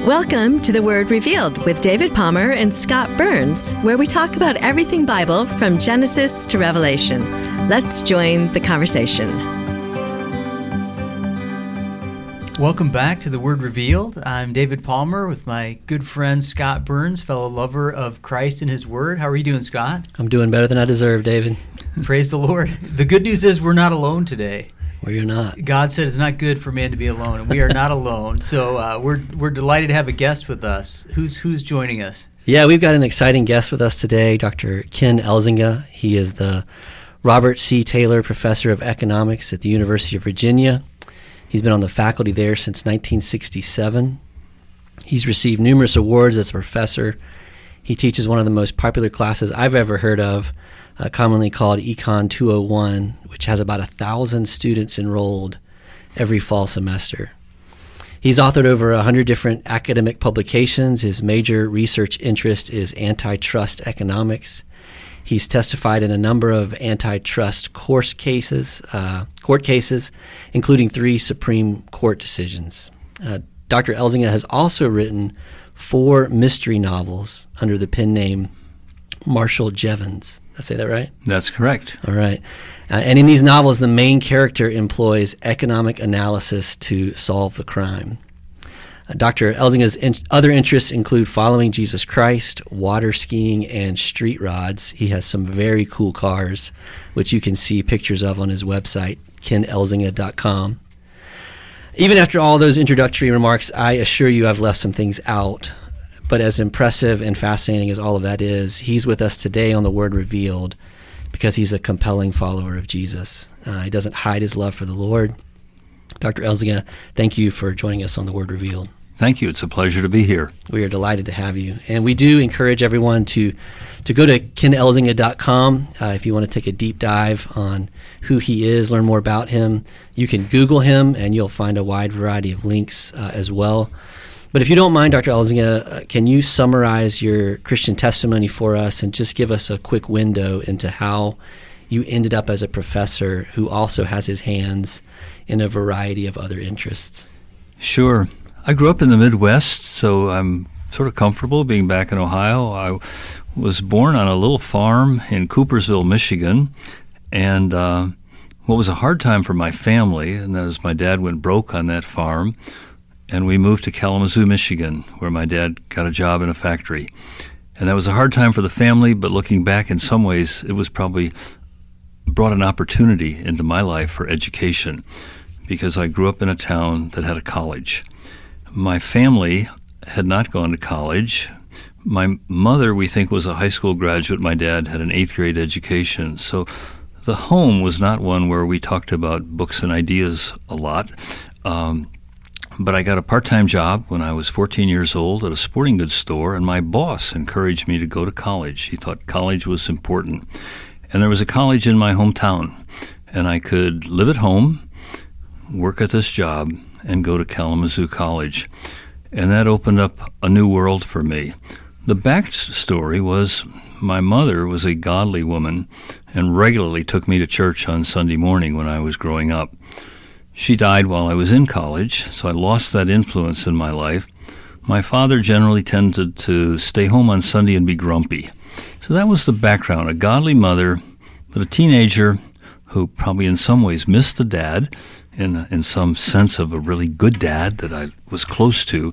Welcome to The Word Revealed with David Palmer and Scott Burns, where we talk about everything Bible from Genesis to Revelation. Let's join the conversation. Welcome back to The Word Revealed. I'm David Palmer with my good friend Scott Burns, fellow lover of Christ and His Word. How are you doing, Scott? I'm doing better than I deserve, David. Praise the Lord. The good news is we're not alone today. Well, you're not. God said it's not good for man to be alone, and we are not alone. So we're delighted to have a guest with us. Who's joining us? Yeah, we've got an exciting guest with us today, Dr. Ken Elzinga. He is the Robert C. Taylor Professor of Economics at the University of Virginia. He's been on the faculty there since 1967. He's received numerous awards as a professor. He teaches one of the most popular classes I've ever heard of, commonly called Econ 201, which has about 1,000 students enrolled every fall semester. He's authored over 100 different academic publications. His major research interest is antitrust economics. He's testified in a number of antitrust court cases, including 3 Supreme Court decisions. Dr. Elzinga has also written 4 mystery novels under the pen name Marshall Jevons. Did I say that right? That's correct. All right. And in these novels, the main character employs economic analysis to solve the crime. Dr. Elzinga's other interests include following Jesus Christ, water skiing, and street rods. He has some very cool cars, which you can see pictures of on his website, kenelzinga.com. Even after all those introductory remarks, I assure you I've left some things out. But as impressive and fascinating as all of that is, he's with us today on The Word Revealed because he's a compelling follower of Jesus. He doesn't hide his love for the Lord. Dr. Elzinga, thank you for joining us on The Word Revealed. Thank you. It's a pleasure to be here. We are delighted to have you. And we do encourage everyone to go to kenelzinga.com if you want to take a deep dive on who he is, learn more about him. You can Google him, and you'll find a wide variety of links as well. But if you don't mind, Dr. Elzinga, can you summarize your Christian testimony for us and just give us a quick window into how you ended up as a professor who also has his hands in a variety of other interests? Sure. I grew up in the Midwest, so I'm sort of comfortable being back in Ohio. I was born on a little farm in Coopersville, Michigan, and what was a hard time for my family, and that was my dad went broke on that farm, and we moved to Kalamazoo, Michigan, where my dad got a job in a factory. And that was a hard time for the family, but looking back in some ways, it was probably brought an opportunity into my life for education because I grew up in a town that had a college. My family had not gone to college. My mother, we think, was a high school graduate. My dad had an 8th grade education. So the home was not one where we talked about books and ideas a lot. But I got a part-time job when I was 14 years old at a sporting goods store, and my boss encouraged me to go to college. He thought college was important. And there was a college in my hometown, and I could live at home, work at this job, and go to Kalamazoo College. And that opened up a new world for me. The backstory was my mother was a godly woman and regularly took me to church on Sunday morning when I was growing up. She died while I was in college, so I lost that influence in my life. My father generally tended to stay home on Sunday and be grumpy. So that was the background, a godly mother, but a teenager who probably in some ways missed a dad, in some sense of a really good dad that I was close to.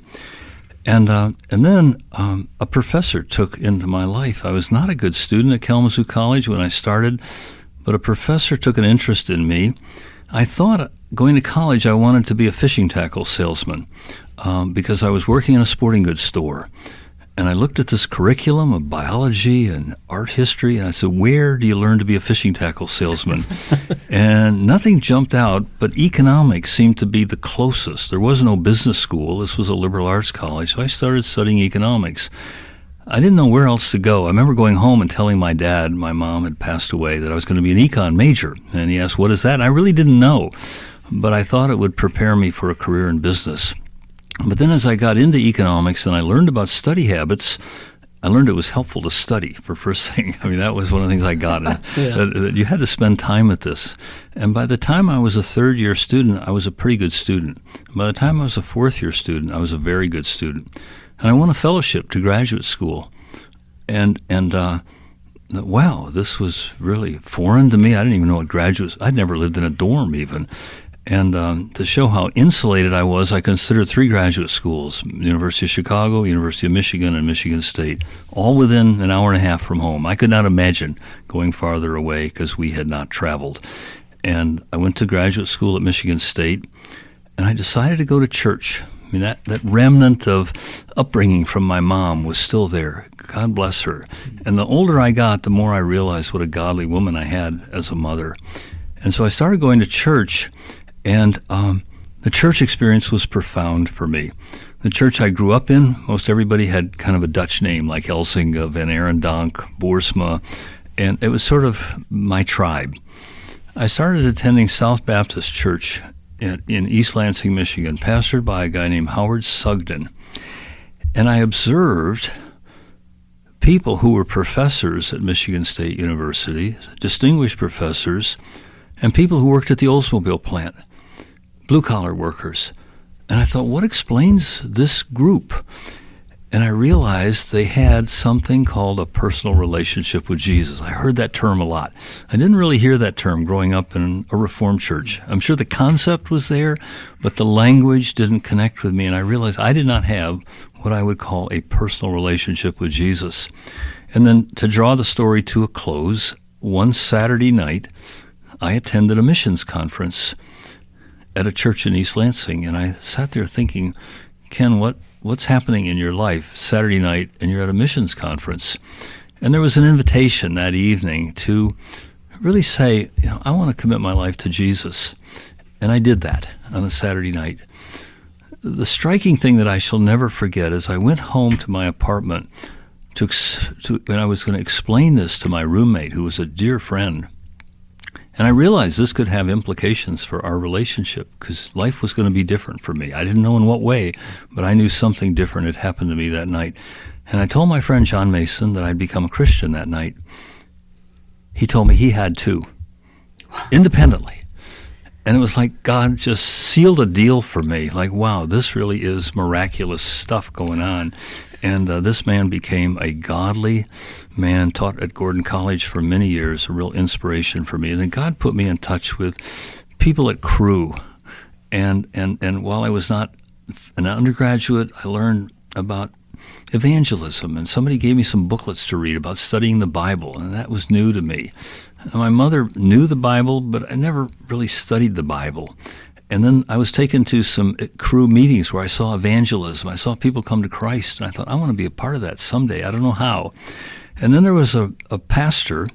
And then a professor took into my life. I was not a good student at Kalamazoo College when I started, but a professor took an interest in me. I thought going to college I wanted to be a fishing tackle salesman because I was working in a sporting goods store. And I looked at this curriculum of biology and art history, and I said, where do you learn to be a fishing tackle salesman? And nothing jumped out, but economics seemed to be the closest. There was no business school. This was a liberal arts college, so I started studying economics. I didn't know where else to go. I remember going home and telling my dad, my mom had passed away, that I was going to be an econ major. And he asked, what is that? And I really didn't know, but I thought it would prepare me for a career in business. But then as I got into economics and I learned about study habits, I learned it was helpful to study for first thing. I mean, that was one of the things I got, that you had to spend time at this. And by the time I was a third-year student, I was a pretty good student. By the time I was a fourth-year student, I was a very good student. And I won a fellowship to graduate school. And wow, this was really foreign to me. I didn't even know what graduate. I'd never lived in a dorm even. And to show how insulated I was, I considered 3 graduate schools: University of Chicago, University of Michigan, and Michigan State, all within an hour and a half from home. I could not imagine going farther away because we had not traveled. And I went to graduate school at Michigan State, and I decided to go to church. I mean, that remnant of upbringing from my mom was still there. God bless her. And the older I got, the more I realized what a godly woman I had as a mother. And so I started going to church, and the church experience was profound for me. The church I grew up in, most everybody had kind of a Dutch name, like Elzinga, Van Arendonk, Boersma, and it was sort of my tribe. I started attending South Baptist Church in East Lansing, Michigan, pastored by a guy named Howard Sugden. And I observed people who were professors at Michigan State University, distinguished professors, and people who worked at the Oldsmobile plant, blue-collar workers. And I thought, what explains this group? And I realized they had something called a personal relationship with Jesus. I heard that term a lot. I didn't really hear that term growing up in a Reformed church. I'm sure the concept was there, but the language didn't connect with me, and I realized I did not have what I would call a personal relationship with Jesus. And then to draw the story to a close, one Saturday night, I attended a missions conference at a church in East Lansing, and I sat there thinking, Ken, what's happening in your life Saturday night, and you're at a missions conference? And there was an invitation that evening to really say, I want to commit my life to Jesus. And I did that on a Saturday night. The striking thing that I shall never forget is I went home to my apartment and I was going to explain this to my roommate, who was a dear friend. And I realized this could have implications for our relationship because life was going to be different for me. I didn't know in what way, but I knew something different had happened to me that night. And I told my friend John Mason that I'd become a Christian that night. He told me he had too, independently. And it was like God just sealed a deal for me. Like, wow, this really is miraculous stuff going on. And this man became a godly man, taught at Gordon College for many years, a real inspiration for me. And then God put me in touch with people at Cru. And while I was not an undergraduate, I learned about evangelism. And somebody gave me some booklets to read about studying the Bible, and that was new to me. My mother knew the Bible, but I never really studied the Bible. And then I was taken to some Cru meetings where I saw evangelism. I saw people come to Christ, and I thought, I want to be a part of that someday. I don't know how. And then there was a pastor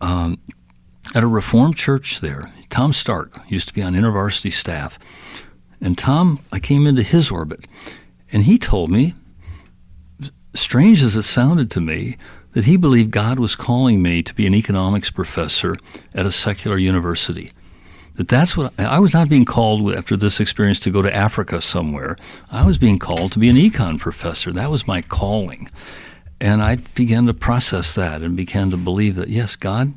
at a Reformed church there. Tom Stark used to be on InterVarsity staff. And Tom, I came into his orbit, and he told me, strange as it sounded to me, that he believed God was calling me to be an economics professor at a secular university. That's what I was not being called after this experience to go to Africa somewhere. I was being called to be an econ professor. That was my calling. And I began to process that and began to believe that, yes, God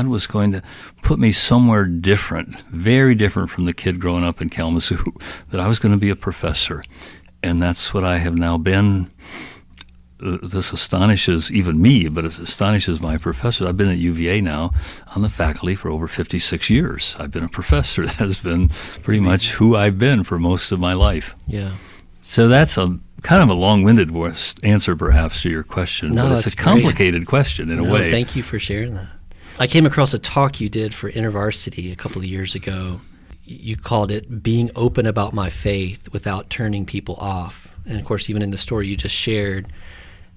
was going to put me somewhere different, very different from the kid growing up in Kalamazoo, that I was going to be a professor. And that's what I have now been. This astonishes even me, but it astonishes my professors. I've been at UVA now on the faculty for over 56 years. I've been a professor. That has been pretty much who I've been for most of my life. Yeah. So that's a kind of a long-winded answer, perhaps, to your question. No, but it's a complicated question in a way. Thank you for sharing that. I came across a talk you did for InterVarsity a couple of years ago. You called it Being Open About My Faith Without Turning People Off. And, of course, even in the story you just shared,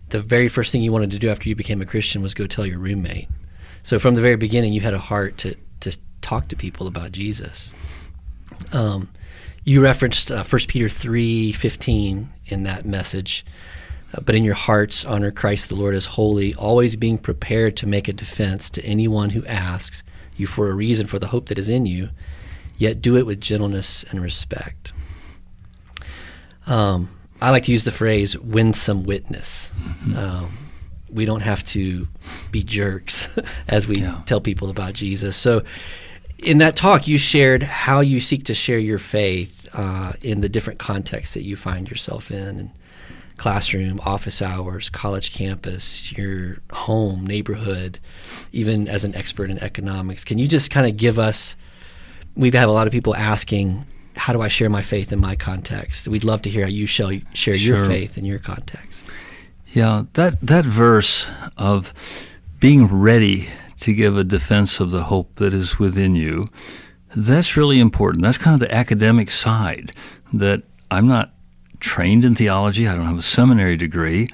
the very first thing you wanted to do after you became a Christian was go tell your roommate. So from the very beginning, you had a heart to talk to people about Jesus. You referenced 1 Peter 3:15 in that message. But in your hearts, honor Christ the Lord as holy, always being prepared to make a defense to anyone who asks you for a reason for the hope that is in you, yet do it with gentleness and respect. I like to use the phrase winsome witness. we don't have to be jerks as we tell people about Jesus. So in that talk, you shared how you seek to share your faith in the different contexts that you find yourself in classroom, office hours, college campus, your home, neighborhood, even as an expert in economics. Can you just kind of give us, we've had a lot of people asking, how do I share my faith in my context? We'd love to hear how you share your faith in your context. Yeah, that verse of being ready to give a defense of the hope that is within you, that's really important. That's kind of the academic side, that I'm not trained in theology. I don't have a seminary degree,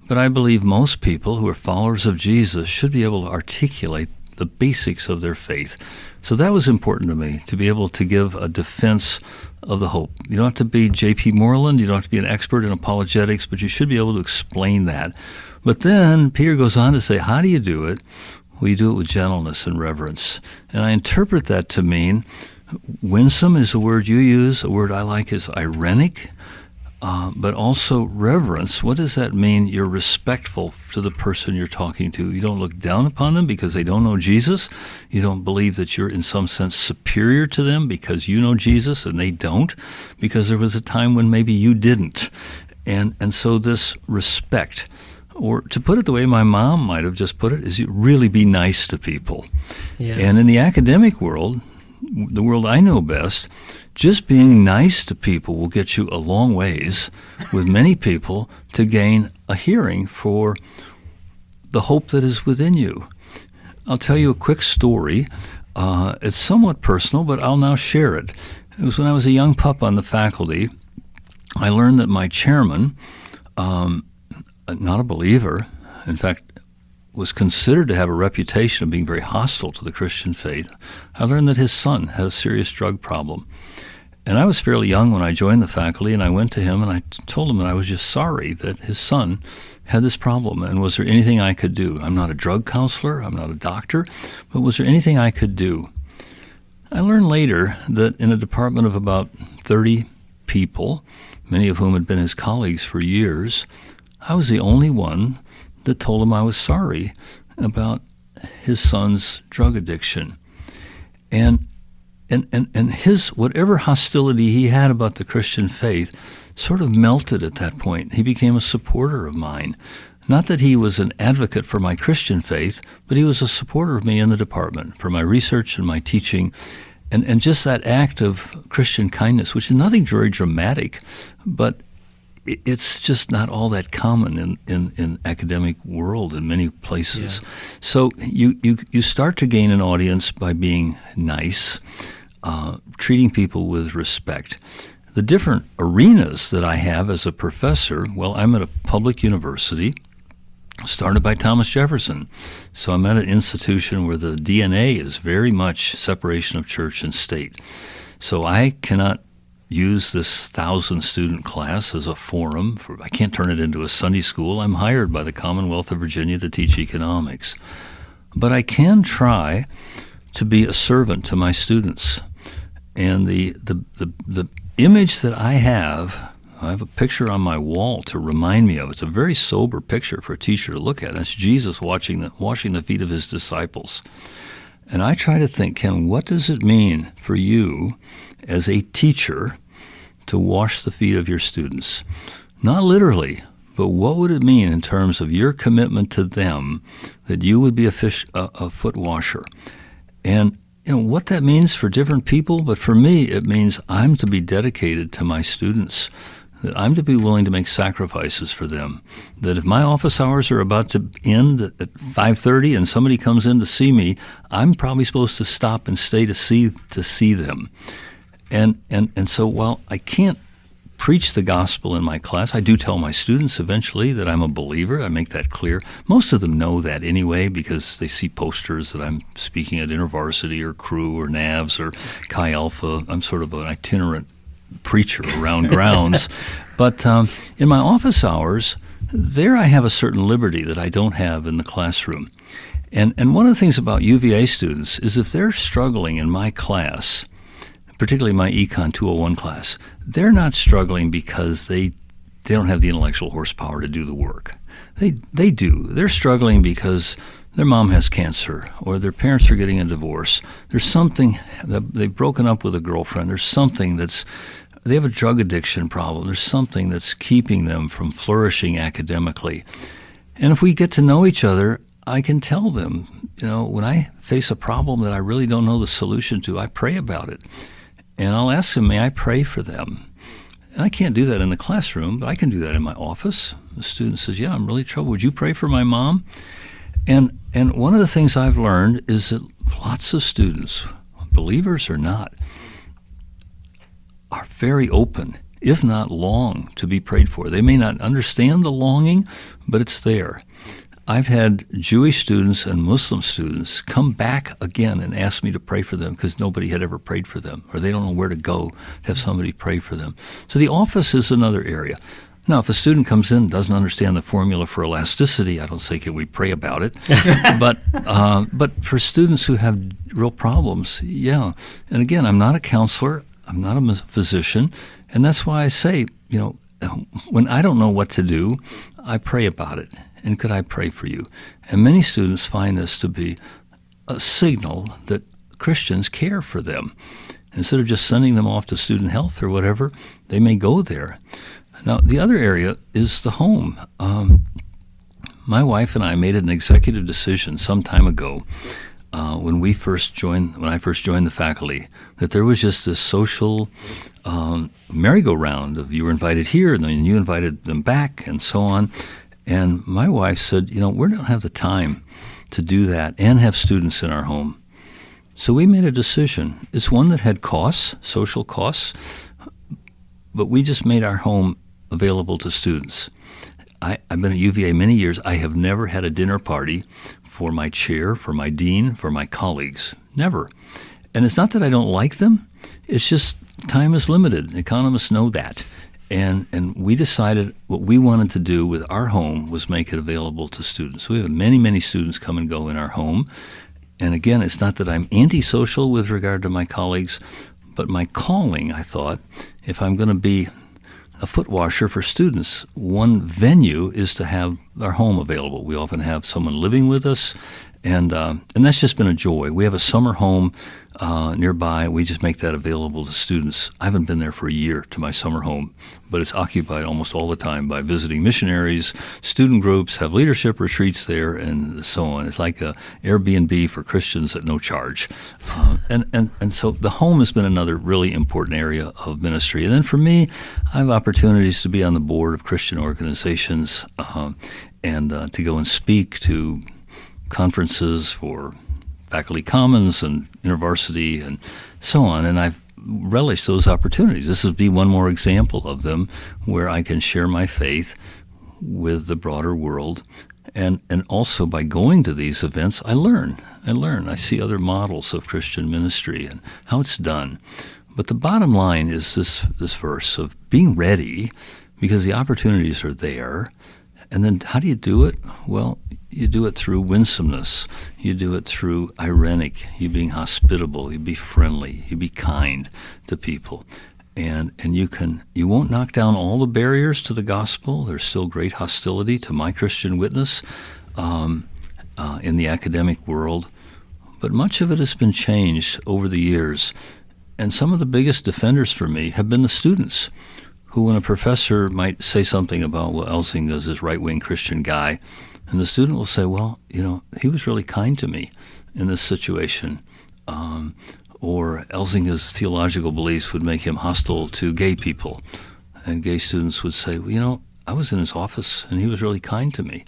but I believe most people who are followers of Jesus should be able to articulate the basics of their faith. So that was important to me, to be able to give a defense of the hope. You don't have to be J.P. Moreland, you don't have to be an expert in apologetics, but you should be able to explain that. But then Peter goes on to say, how do you do it? Well, you do it with gentleness and reverence. And I interpret that to mean, winsome is a word you use. A word I like is irenic. But also reverence. What does that mean? You're respectful to the person you're talking to. You don't look down upon them because they don't know Jesus. You don't believe that you're in some sense superior to them because you know Jesus and they don't, because there was a time when maybe you didn't. And so this respect, or to put it the way my mom might have just put it, is you really be nice to people. Yeah. And in the academic world, the world I know best, just being nice to people will get you a long ways with many people to gain a hearing for the hope that is within you. I'll tell you a quick story. It's somewhat personal, but I'll now share it. It was when I was a young pup on the faculty. I learned that my chairman, not a believer, in fact, was considered to have a reputation of being very hostile to the Christian faith. I learned that his son had a serious drug problem. And I was fairly young when I joined the faculty, and I went to him and I told him that I was just sorry that his son had this problem, and was there anything I could do? I'm not a drug counselor, I'm not a doctor, but was there anything I could do? I learned later that in a department of about 30 people, many of whom had been his colleagues for years, I was the only one that told him I was sorry about his son's drug addiction. And his, whatever hostility he had about the Christian faith sort of melted at that point. He became a supporter of mine. Not that he was an advocate for my Christian faith, but he was a supporter of me in the department for my research and my teaching. And just that act of Christian kindness, which is nothing very dramatic, but it's just not all that common in academic world in many places. Yeah. So you start to gain an audience by being nice, treating people with respect. The different arenas that I have as a professor, well, I'm at a public university started by Thomas Jefferson. So I'm at an institution where the DNA is very much separation of church and state. So I cannot use this 1,000-student class as a forum. I can't turn it into a Sunday school. I'm hired by the Commonwealth of Virginia to teach economics. But I can try to be a servant to my students. And the image that I have a picture on my wall to remind me of. It's a very sober picture for a teacher to look at. That's Jesus washing the feet of his disciples. And I try to think, Ken, what does it mean for you as a teacher to wash the feet of your students? Not literally, but what would it mean in terms of your commitment to them that you would be a foot washer? And what that means for different people, but for me it means I'm to be dedicated to my students, that I'm to be willing to make sacrifices for them, that if my office hours are about to end at 5:30 and somebody comes in to see me, I'm probably supposed to stop and stay to see them. And so while I can't preach the gospel in my class, I do tell my students eventually that I'm a believer. I make that clear. Most of them know that anyway because they see posters that I'm speaking at InterVarsity or Crew or NAVS or Chi Alpha. I'm sort of an itinerant preacher around grounds. But in my office hours, there I have a certain liberty that I don't have in the classroom. And one of the things about UVA students is if they're struggling in my class, particularly my Econ 201 class, they're not struggling because they don't have the intellectual horsepower to do the work. They do. They're struggling because their mom has cancer or their parents are getting a divorce. There's something, they've broken up with a girlfriend. There's something they have a drug addiction problem. There's something that's keeping them from flourishing academically. And if we get to know each other, I can tell them, when I face a problem that I really don't know the solution to, I pray about it. And I'll ask them, may I pray for them? And I can't do that in the classroom, but I can do that in my office. The student says, yeah, I'm really troubled. Would you pray for my mom? And one of the things I've learned is that lots of students, believers or not, are very open, if not long, to be prayed for. They may not understand the longing, but it's there. I've had Jewish students and Muslim students come back again and ask me to pray for them because nobody had ever prayed for them, or they don't know where to go to have somebody pray for them. So the office is another area. Now, if a student comes in and doesn't understand the formula for elasticity, I don't say, can we pray about it? But for students who have real problems, yeah. And again, I'm not a counselor. I'm not a physician. And that's why I say, when I don't know what to do, I pray about it. And could I pray for you? And many students find this to be a signal that Christians care for them. Instead of just sending them off to student health or whatever, they may go there. Now, the other area is the home. My wife and I made an executive decision some time ago when I first joined the faculty, that there was just this social merry-go-round of you were invited here and then you invited them back and so on. And my wife said, we don't have the time to do that and have students in our home. So we made a decision. It's one that had costs, social costs, but we just made our home available to students. I've been at UVA many years. I have never had a dinner party for my chair, for my dean, for my colleagues. Never. And it's not that I don't like them. It's just time is limited. Economists know that. And we decided what we wanted to do with our home was make it available to students. We have many, many students come and go in our home. And again, it's not that I'm antisocial with regard to my colleagues, but my calling, I thought, if I'm going to be a foot washer for students, one venue is to have our home available. We often have someone living with us, and that's just been a joy. We have a summer home nearby. We just make that available to students. I haven't been there for a year to my summer home, but it's occupied almost all the time by visiting missionaries, student groups, have leadership retreats there, and so on. It's like a Airbnb for Christians at no charge. And so the home has been another really important area of ministry. And then for me, I have opportunities to be on the board of Christian organizations and to go and speak to conferences for faculty commons and university and so on, and I've relished those opportunities. This would be one more example of them where I can share my faith with the broader world, and also by going to these events, I learn. I see other models of Christian ministry and how it's done. But the bottom line is this verse of being ready because the opportunities are there. And then how do you do it? Well, you do it through winsomeness. You do it through irenic. You being hospitable. You be friendly. You be kind to people. And you won't knock down all the barriers to the gospel. There's still great hostility to my Christian witness in the academic world. But much of it has been changed over the years. And some of the biggest defenders for me have been the students, who when a professor might say something about, well, Elzinga is this right-wing Christian guy, and the student will say, well, he was really kind to me in this situation. Or Elzinga's theological beliefs would make him hostile to gay people. And gay students would say, well, I was in his office, and he was really kind to me.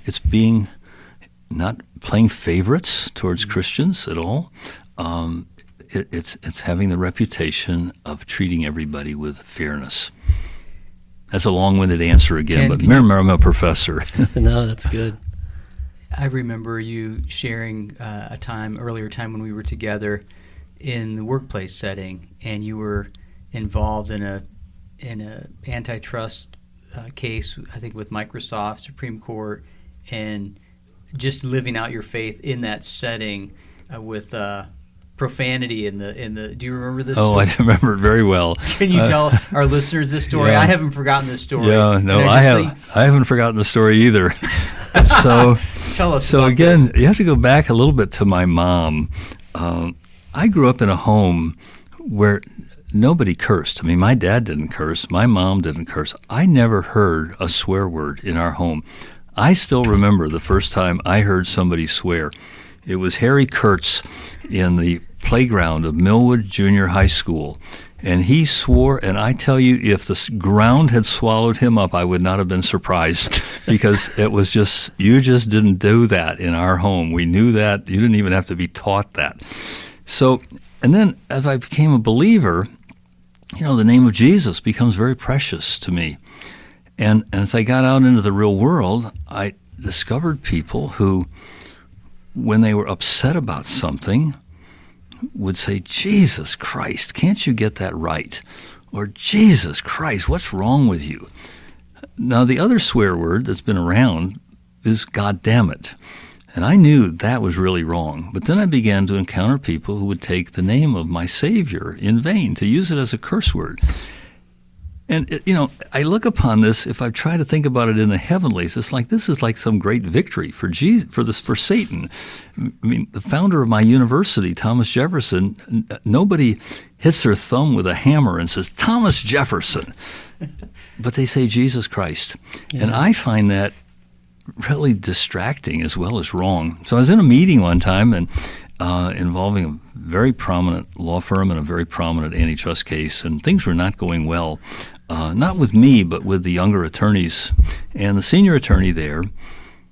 It's being not playing favorites towards Christians at all. It's having the reputation of treating everybody with fairness. That's a long-winded answer again, but remember, I'm a professor. No, that's good. I remember you sharing a earlier time when we were together in the workplace setting, and you were involved in a antitrust case, I think with Microsoft, Supreme Court, and just living out your faith in that setting with profanity in the. Do you remember this? Oh, story? I remember it very well. Can you tell our listeners this story? Yeah. I haven't forgotten this story. Yeah, no, And I haven't forgotten the story either. So, Tell us. so about again, this. you have to go back a little bit to my mom. I grew up in a home where nobody cursed. I mean, my dad didn't curse. My mom didn't curse. I never heard a swear word in our home. I still remember the first time I heard somebody swear. It was Harry Kurtz in the playground of Millwood Junior High School. And he swore, and I tell you, if the ground had swallowed him up, I would not have been surprised, because it was just, you just didn't do that in our home. We knew that. You didn't even have to be taught that. So, and then as I became a believer, the name of Jesus becomes very precious to me. And as I got out into the real world, I discovered people who, when they were upset about something, would say, Jesus Christ, can't you get that right? Or, Jesus Christ, what's wrong with you? Now, the other swear word that's been around is God damn it. And I knew that was really wrong. But then I began to encounter people who would take the name of my Savior in vain, to use it as a curse word. And, I look upon this, if I try to think about it in the heavenlies, it's like this is like some great victory for Satan. I mean, the founder of my university, Thomas Jefferson, nobody hits their thumb with a hammer and says, Thomas Jefferson. But they say Jesus Christ. Yeah. And I find that really distracting as well as wrong. So I was in a meeting one time and involving a very prominent law firm and a very prominent antitrust case, and things were not going well. Not with me, but with the younger attorneys. And the senior attorney there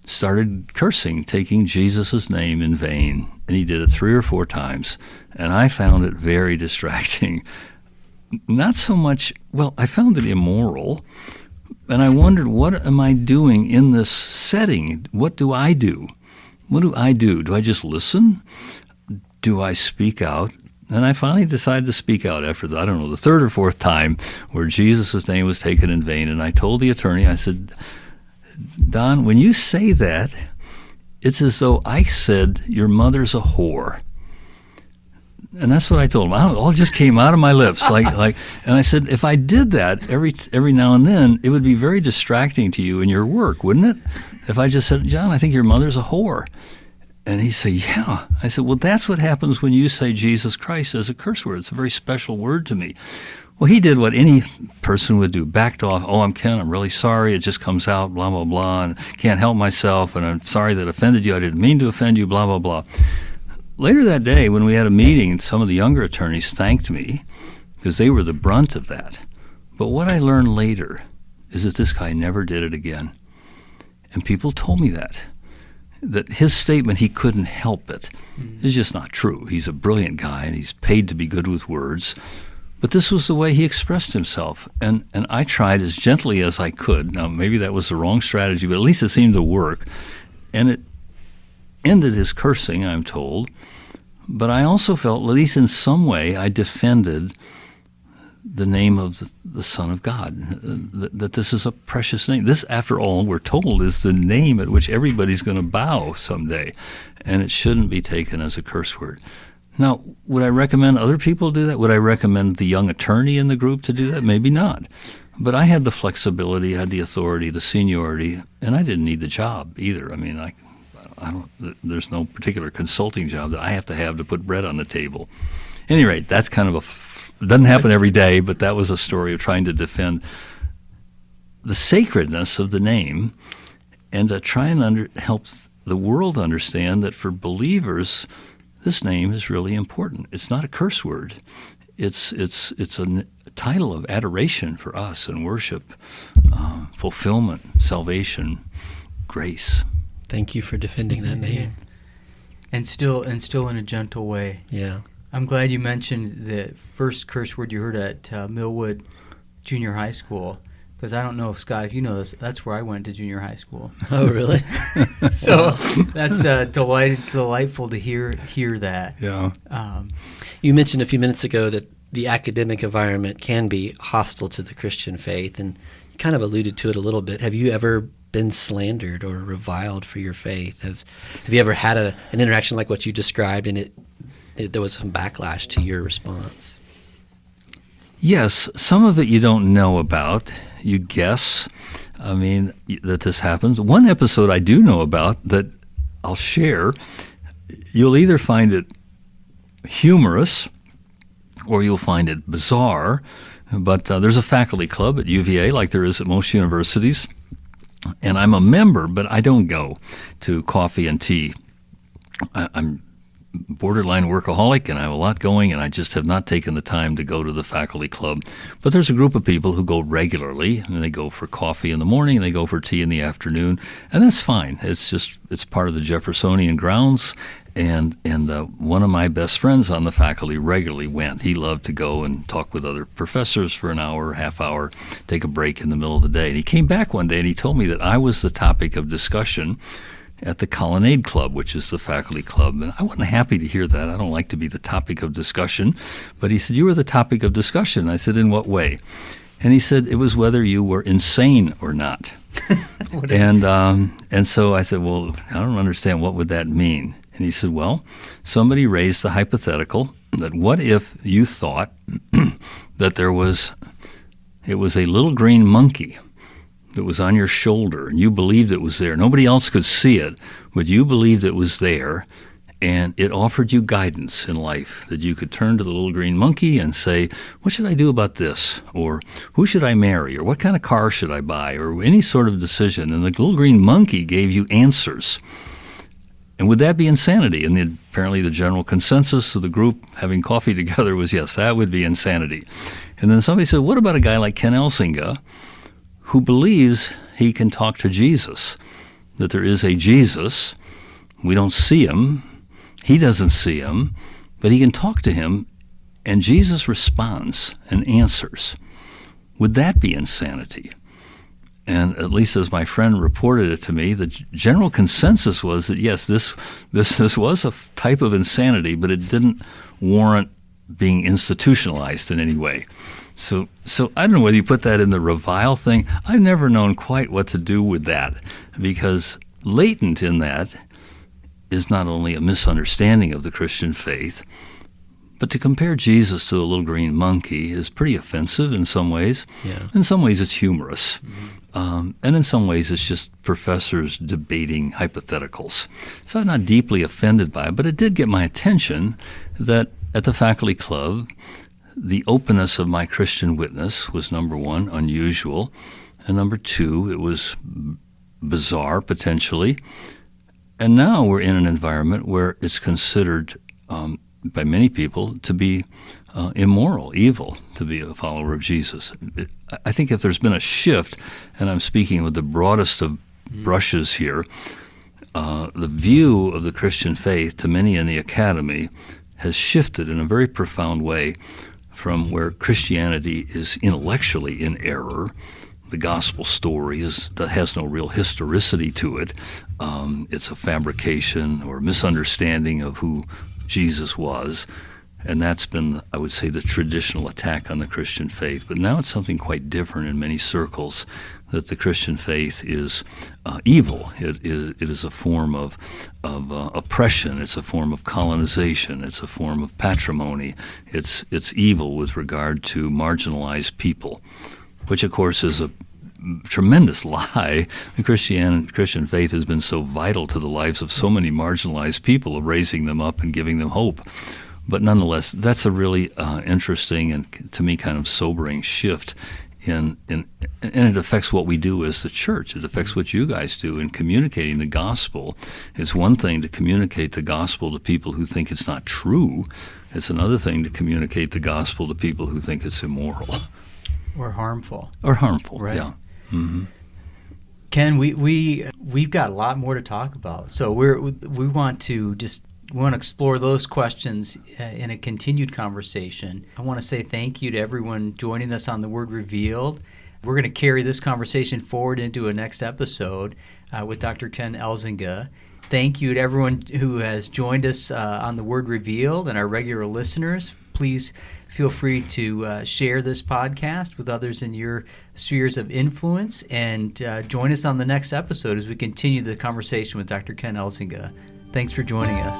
started cursing, taking Jesus' name in vain. And he did it 3 or 4 times. And I found it very distracting. Not so much, I found it immoral. And I wondered, what am I doing in this setting? What do I do? What do I do? Do I just listen? Do I speak out? And I finally decided to speak out after the 3rd or 4th time where Jesus' name was taken in vain. And I told the attorney, I said, Don, when you say that, it's as though I said, your mother's a whore. And that's what I told him. It all just came out of my lips. And I said, if I did that every now and then, it would be very distracting to you in your work, wouldn't it? If I just said, John, I think your mother's a whore. And he said, yeah. I said, well, that's what happens when you say Jesus Christ as a curse word. It's a very special word to me. Well, he did what any person would do, backed off. Oh, I'm Ken, I'm really sorry. It just comes out, blah, blah, blah, and can't help myself, and I'm sorry that offended you. I didn't mean to offend you, blah, blah, blah. Later that day, when we had a meeting, some of the younger attorneys thanked me because they were the brunt of that. But what I learned later is that this guy never did it again. And people told me that his statement, he couldn't help it, is just not true. He's a brilliant guy, and he's paid to be good with words. But this was the way he expressed himself. And I tried as gently as I could. Now, maybe that was the wrong strategy, but at least it seemed to work. And it ended his cursing, I'm told. But I also felt, at least in some way, I defended the name of the Son of God, that this is a precious name. This, after all, we're told, is the name at which everybody's going to bow someday, and it shouldn't be taken as a curse word. Now, would I recommend other people do that? Would I recommend the young attorney in the group to do that? Maybe not. But I had the flexibility, I had the authority, the seniority, and I didn't need the job either. I mean, I don't. There's no particular consulting job that I have to put bread on the table. At any rate, that's kind of it doesn't happen every day, but that was a story of trying to defend the sacredness of the name and to try and help the world understand that for believers, this name is really important. It's not a curse word. It's a title of adoration for us and worship, fulfillment, salvation, grace. Thank you for defending that name. And still in a gentle way. Yeah. I'm glad you mentioned the first curse word you heard at Millwood Junior High School, because I don't know, Scott, if you know this, that's where I went to junior high school. Oh, really? So that's delightful to hear that. Yeah. You mentioned a few minutes ago that the academic environment can be hostile to the Christian faith, and you kind of alluded to it a little bit. Have you ever been slandered or reviled for your faith? Have you ever had an interaction like what you described, and it there was some backlash to your response. Yes, some of it you don't know about. You guess, that this happens. One episode I do know about that I'll share. You'll either find it humorous or you'll find it bizarre. But there's a faculty club at UVA, like there is at most universities. And I'm a member, but I don't go to coffee and tea. I'm borderline workaholic, and I have a lot going, and I just have not taken the time to go to the faculty club. But there's a group of people who go regularly, and they go for coffee in the morning, and they go for tea in the afternoon, and that's fine. It's part of the Jeffersonian grounds, and one of my best friends on the faculty regularly went. He loved to go and talk with other professors for an hour, half hour, take a break in the middle of the day. And he came back one day, and he told me that I was the topic of discussion at the Colonnade Club, which is the faculty club. And I wasn't happy to hear that. I don't like to be the topic of discussion. But he said, you were the topic of discussion. I said, in what way? And he said, it was whether you were insane or not. And so I said, well, I don't understand. What would that mean? And he said, well, somebody raised the hypothetical that what if you thought that it was a little green monkey that was on your shoulder, and you believed it was there. Nobody else could see it, but you believed it was there, and it offered you guidance in life, that you could turn to the little green monkey and say, what should I do about this? Or who should I marry? Or what kind of car should I buy? Or any sort of decision. And the little green monkey gave you answers. And would that be insanity? And apparently the general consensus of the group having coffee together was, yes, that would be insanity. And then somebody said, what about a guy like Ken Elzinga, who believes he can talk to Jesus, that there is a Jesus. We don't see him. He doesn't see him, but he can talk to him, and Jesus responds and answers. Would that be insanity? And at least as my friend reported it to me, the general consensus was that, yes, this was a type of insanity, but it didn't warrant being institutionalized in any way. So I don't know whether you put that in the revile thing. I've never known quite what to do with that, because latent in that is not only a misunderstanding of the Christian faith, but to compare Jesus to a little green monkey is pretty offensive in some ways. Yeah. In some ways it's humorous. And in some ways it's just professors debating hypotheticals. So I'm not deeply offended by it, but it did get my attention that at the faculty club, the openness of my Christian witness was, number one, unusual, and number two, it was bizarre, potentially. And now we're in an environment where it's considered by many people to be immoral, evil, to be a follower of Jesus. I think if there's been a shift, and I'm speaking with the broadest of brushes here, the view of the Christian faith to many in the academy has shifted in a very profound way from where Christianity is intellectually in error. The gospel story has no real historicity to it. It's a fabrication or misunderstanding of who Jesus was. And that's been, I would say, the traditional attack on the Christian faith. But now it's something quite different in many circles, that the Christian faith is evil. It is a form of oppression. It's a form of colonization. It's a form of patrimony. It's evil with regard to marginalized people, which, of course, is a tremendous lie. The Christian faith has been so vital to the lives of so many marginalized people, of raising them up and giving them hope. But nonetheless, that's a really interesting and, to me, kind of sobering shift and it affects what we do as the church. It affects what you guys do in communicating the gospel. It's one thing to communicate the gospel to people who think it's not true. It's another thing to communicate the gospel to people who think it's immoral. Or harmful. Or harmful, right. Yeah. Mm-hmm. Ken, we've got a lot more to talk about. So we want to explore those questions in a continued conversation. I want to say thank you to everyone joining us on The Word Revealed. We're going to carry this conversation forward into a next episode with Dr. Ken Elzinga. Thank you to everyone who has joined us on The Word Revealed and our regular listeners. Please feel free to share this podcast with others in your spheres of influence, and join us on the next episode as we continue the conversation with Dr. Ken Elzinga. Thanks for joining us.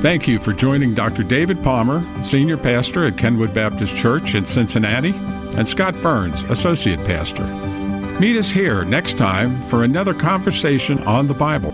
Thank you for joining Dr. David Palmer, Senior Pastor at Kenwood Baptist Church in Cincinnati, and Scott Burns, Associate Pastor. Meet us here next time for another conversation on the Bible.